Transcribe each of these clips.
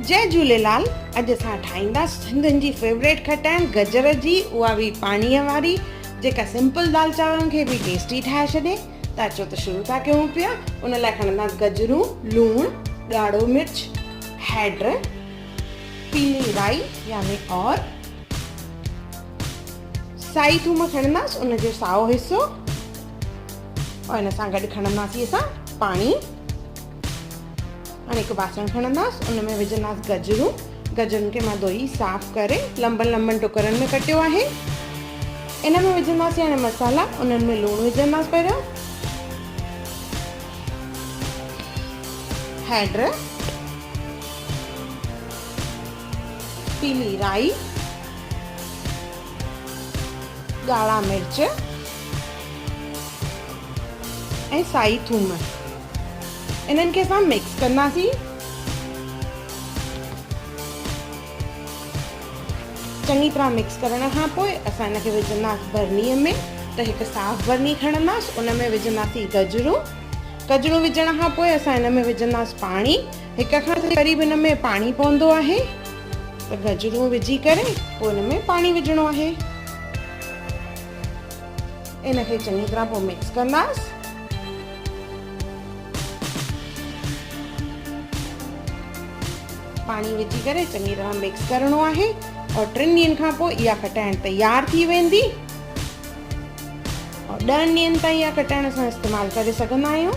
जय झूलेलाल। अॼु असां ठाहींदासीं सिंधियुनि जी फेवरेट खटाइण गजर जी, उहा बि पाणीअ वारी, जेका सिंपल दाल चांवरनि खे बि टेस्टी ठाहे छॾे। त अचो त शुरू था कयूं पिया। उन लाइ खणंदासीं गजरूं, लूणु, ॻाढ़ो मिर्च, हैड, पीली राई यानी और साई थूम खणंदासीं, उनजो साओ हिसो, और हिन सां गॾु खणंदासीं असां पाणी। हाणे हिकु बासण खणंदासीं, उन में विझंदासीं गजरूं। गजरुनि खे मां धोई साफ़ करे लंबनि लंबनि टुकरनि में कटियो आहे। इन में विझंदासीं हाणे मसाला। उन्हनि में लूणु विझंदासीं पहिरियों, हैड, पीली राई, ॻाढ़ा मिर्च ऐं साई थूम। इन्हनि खे असां मिक्स कंदासीं। चङी तरह मिक्स करण खां पोइ असां हिनखे विझंदासीं बरनीअ में। त हिकु साफ़ बरनी खणंदासीं, उन में विझंदासीं गजरूं विझण खां पोइ असां हिन में विझंदासीं पाणी। हिक खां क़रीब हिन में पाणी पवंदो आहे। त गजरूं विझी करे पोइ हिन में पाणी विझणो आहे। इनखे चङी तरह पोइ मिक्स कंदासीं। पाणी विझी करे चङी तरह मिक्स करणो आहे, और 3 ॾींहंनि खां पोइ इहा खटाइण तयार थी वेंदी। और 10 ॾींहंनि ताईं इहा खटाइण असां इस्तेमालु करे सघंदा आहियूं।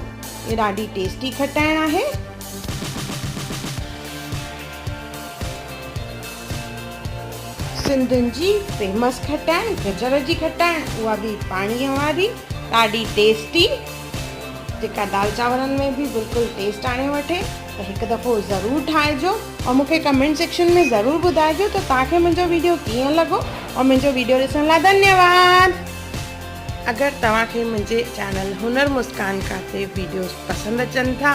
ये ॾाढी टेस्टी खटाइण आहे। सिंधियुनि जी फेमस खटाइण गजर जी खटाइण, उहा बि पाणीअ वारी, ॾाढी टेस्टी, जेका दाल चांवरनि में बि बिल्कुलु टेस्ट आणे वठे। त हिकु दफ़ो ज़रूरु ठाहिजो, और मूंखे कमेंट सेक्शन में ज़रूरु ॿुधाइजो त तव्हांखे मुंहिंजो वीडियो कीअं लॻो। और मुंहिंजो वीडियो ॾिसण लाइ धन्यवाद। अगरि तव्हांखे मुंहिंजे चैनल हुनर मुस्कान काथे वीडियोस पसंदि अचनि था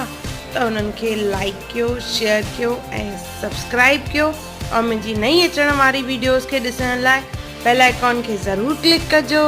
त उन्हनि खे लाइक कयो, शेयर कयो ऐं सब्सक्राइब कयो। और मुंहिंजी नई अचण वारी वीडियोस खे ॾिसण लाइ बेल आइकॉन खे ज़रूरु क्लिक कजो।